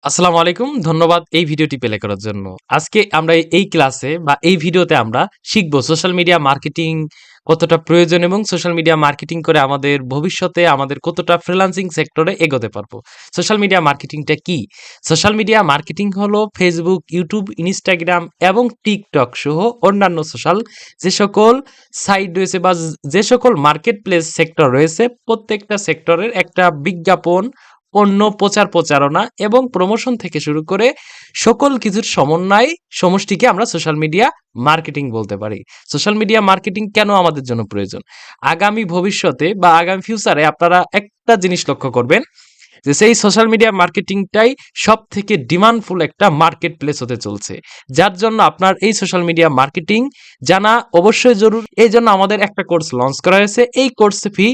আসসালামু আলাইকুম। ধন্যবাদ এই ভিডিওটি প্লে করার জন্য। আজকে আমরা এই ক্লাসে বা এই ভিডিওতে আমরা শিখব সোশ্যাল মিডিয়া মার্কেটিং কতটা প্রয়োজন এবং সোশ্যাল মিডিয়া মার্কেটিং করে আমাদের ভবিষ্যতে আমাদের কতটা ফ্রিল্যান্সিং সেক্টরে এগোতে পারবো। সোশ্যাল মিডিয়া মার্কেটিংটা কি? সোশ্যাল মিডিয়া মার্কেটিং হলো Facebook, YouTube, Instagram এবং TikTok সহ অন্যান্য সোশ্যাল যে সকল সাইট রয়েছে বা যে সকল মার্কেট প্লেস সেক্টর রয়েছে প্রত্যেকটা সেক্টরের একটা বিজ্ঞাপন পণ্য প্রচারণা এবং প্রমোশন থেকে শুরু করে সকল কিছুর সমন্বয় সমষ্টিকে আমরা সোশ্যাল মিডিয়া মার্কেটিং বলতে পারি। সোশ্যাল মিডিয়া মার্কেটিং কেন আমাদের জন্য প্রয়োজন? আগামী ভবিষ্যতে বা আগামী ফিউচারে আপনারা একটা জিনিস লক্ষ্য করবেন যে সেই সোশ্যাল মিডিয়া মার্কেটিংটাই সব থেকে ডিমান্ডফুল একটা মার্কেট প্লেস হতে চলছে, যার জন্য আপনার এই সোশ্যাল মিডিয়া মার্কেটিং জানা অবশ্যই জরুরি। এই জন্য আমাদের একটা কোর্স লঞ্চ করা হয়েছে। এই কোর্স ফি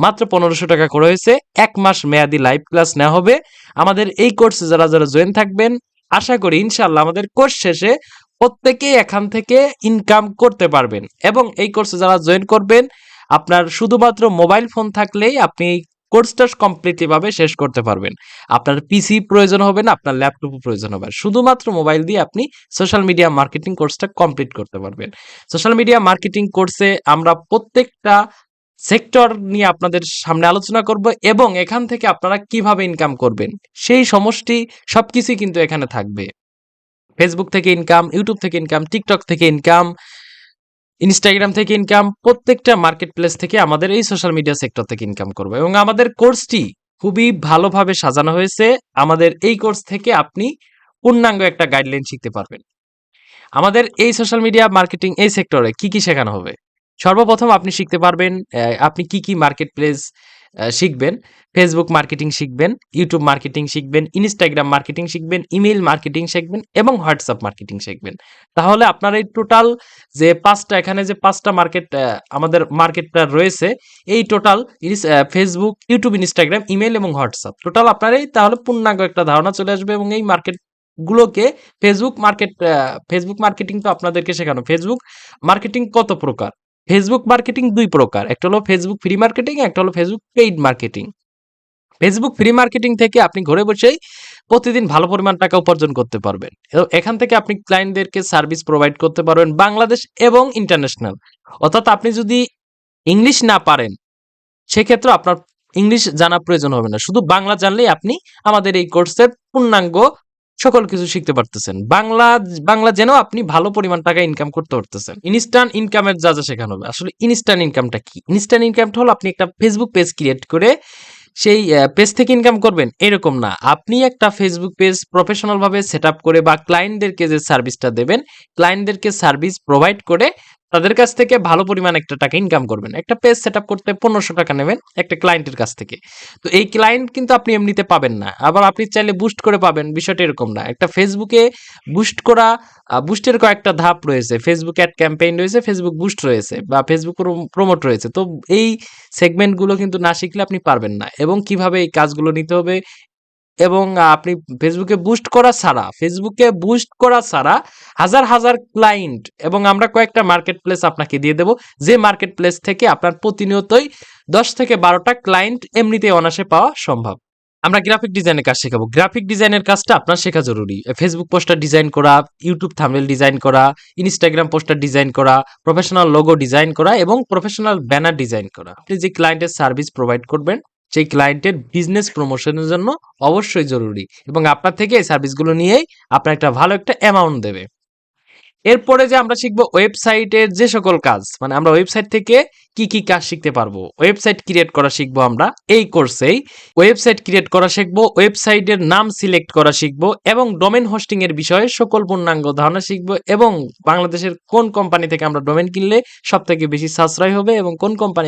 মাত্র 1500 টাকা করা হয়েছে। 1 মাস মেয়াদি লাইভ ক্লাস নেওয়া হবে। আমাদের এই কোর্সে যারা যারা জয়েন থাকবেন, আশা করি ইনশাল্লাহ আমাদের কোর্স শেষে প্রত্যেকেই এখান থেকে ইনকাম করতে পারবেন। এবং এই কোর্সে যারা জয়েন করবেন, আপনার শুধুমাত্র মোবাইল ফোন থাকলেই আপনি কোর্সটা কমপ্লিটলি ভাবে শেষ করতে পারবেন। আপনার পিসি প্রয়োজন হবে না, আপনার ল্যাপটপও প্রয়োজন হবে না। শুধুমাত্র মোবাইল দিয়ে আপনি সোশ্যাল মিডিয়া মার্কেটিং কোর্সটা কমপ্লিট করতে পারবেন। সোশ্যাল মিডিয়া মার্কেটিং কোর্সে আমরা প্রত্যেকটা সেক্টর নিয়ে আপনাদের সামনে আলোচনা করব এবং এখান থেকে আপনারা কিভাবে ইনকাম করবেন সেই সমষ্টি সবকিছুই কিন্তু এখানে থাকবে। ফেসবুক থেকে ইনকাম, ইউটিউব থেকে ইনকাম, টিকটক থেকে ইনকাম, ইনস্টাগ্রাম থেকে ইনকাম, প্রত্যেকটা মার্কেট প্লেস থেকে আমাদের এই সোশ্যাল মিডিয়া সেক্টর থেকে ইনকাম করবো। এবং আমাদের কোর্সটি খুবই ভালোভাবে সাজানো হয়েছে। আমাদের এই কোর্স থেকে আপনি পূর্ণাঙ্গ একটা গাইডলাইন শিখতে পারবেন। আমাদের এই সোশ্যাল মিডিয়া মার্কেটিং এই সেক্টরে কি কি শেখানো হবে? সর্বপ্রথম আপনি শিখতে পারবেন আপনি কি কি মার্কেট প্লেস শিখবেন। ফেসবুক মার্কেটিং শিখবেন, ইউটিউব মার্কেটিং শিখবেন, ইনস্টাগ্রাম মার্কেটিং শিখবেন, ইমেইল মার্কেটিং শিখবেন এবং হোয়াটসঅ্যাপ মার্কেটিং শিখবেন। তাহলে আপনার এই টোটাল যে এখানে যে পাঁচটা মার্কেট আমাদের মার্কেটটা রয়েছে, এই total Facebook, YouTube, Instagram, email এবং হোয়াটসঅ্যাপ টোটাল আপনার এই তাহলে পূর্ণাঙ্গ একটা ধারণা চলে আসবে। এবং এই মার্কেট গুলোকে ফেসবুক মার্কেটিং তো আপনাদেরকে শেখানো। ফেসবুক মার্কেটিং কত প্রকার? ফেসবুক মার্কেটিং 2 প্রকার। একটা হলো ফেসবুক ফ্রি মার্কেটিং, একটা হলো Facebook paid marketing. Facebook free marketing থেকে আপনি ঘরে বসেই প্রতিদিন ভালো পরিমাণ টাকা উপার্জন করতে পারবেন। এখান থেকে আপনি ক্লায়েন্টদেরকে সার্ভিস প্রোভাইড করতে পারবেন বাংলাদেশ এবং ইন্টারন্যাশনাল। অর্থাৎ আপনি যদি ইংলিশ না পারেন, সেক্ষেত্রে আপনার ইংলিশ জানা প্রয়োজন হবে না। শুধু বাংলা জানলেই আপনি আমাদের এই কোর্সের পূর্ণাঙ্গ সকল কিছু শিখতে পারতেছেন। বাংলা জেনেও আপনি ভালো পরিমাণ টাকা ইনকাম করতে পারতেছেন। ইনস্ট্যান্ট ইনকামের যা শেখানো হবে। আসলে ইনস্ট্যান্ট ইনকামটা কি? ইনস্ট্যান্ট ইনকামটা হলো আপনি একটা ফেসবুক পেজ ক্রিয়েট করে সেই পেজ থেকে ইনকাম করবেন এরকম না। আপনি একটা ফেসবুক পেজ প্রফেশনাল ভাবে সেটআপ করে বা ক্লায়েন্টদেরকে যে সার্ভিসটা দেবেন, ক্লায়েন্টদেরকে সার্ভিস প্রোভাইড করে তাদের কাছ থেকে ভালো পরিমাণ একটা টাকা ইনকাম করবেন। একটা পেজ সেটআপ করতে 1500 টাকা নেবেন একটা ক্লায়েন্টের কাছ থেকে। তো এই ক্লায়েন্ট কিন্তু আপনি এমনিতে পাবেন না। আবার আপনি চাইলে বুস্ট করে পাবেন, বিষয়টা এরকম না। একটা ফেসবুকে বুস্টের কয়েকটা ধাপ রয়েছে। ফেসবুক অ্যাড ক্যাম্পেইন রয়েছে, ফেসবুক বুস্ট রয়েছে বা ফেসবুক প্রমোট রয়েছে। তো এই সেগমেন্টগুলো কিন্তু না শিখলে আপনি পারবেন না। এবং কিভাবে এই কাজগুলো নিতে হবে এবং আপনি ফেসবুকে বুস্ট করা ছাড়া হাজার ক্লায়েন্ট এবং আমরা কয়েকটা মার্কেট প্লেস আপনাকে দিয়ে দেব, যে মার্কেট প্লেস থেকে আপনার প্রতিনিয়তই 10 থেকে 12টা ক্লায়েন্ট এমনিতেই অনায়াসে পাওয়া সম্ভব। আমরা গ্রাফিক ডিজাইনের কাজ শেখাবো। গ্রাফিক ডিজাইনের কাজটা আপনার শেখা জরুরি। ফেসবুক পোস্টার ডিজাইন করা, ইউটিউব থাম্বনেল ডিজাইন করা, ইনস্টাগ্রাম পোস্টার ডিজাইন করা, প্রফেশনাল লোগো ডিজাইন করা এবং প্রফেশনাল ব্যানার ডিজাইন করা। আপনি যে ক্লায়েন্টের সার্ভিস প্রোভাইড করবেন, সেই ক্লায়েন্টের বিজনেস প্রমোশনের জন্য অবশ্যই জরুরি এবং আপনার থেকে এই সার্ভিসগুলো নিয়েই আপনার একটা ভালো একটা অ্যামাউন্ট দেবে। এরপরে যে আমরা শিখবো ওয়েবসাইটের যে সকল কাজ, মানে আমরা ওয়েবসাইট থেকে কি কি কাজ শিখতে পারবো। ওয়েবসাইট ক্রিয়েট করা শিখবো আমরা এই কোর্সেই। ওয়েবসাইট ক্রিয়েট করা শিখবো, ওয়েবসাইটের নাম সিলেক্ট করা শিখবো এবং ডোমেন হোস্টিং এর বিষয়ে সকল পূর্ণাঙ্গ ধারণা শিখবো এবং বাংলাদেশের কোন কোম্পানি থেকে আমরা ডোমেন কিনলে সব থেকে বেশি সাশ্রয় হবে এবং কোন কোম্পানি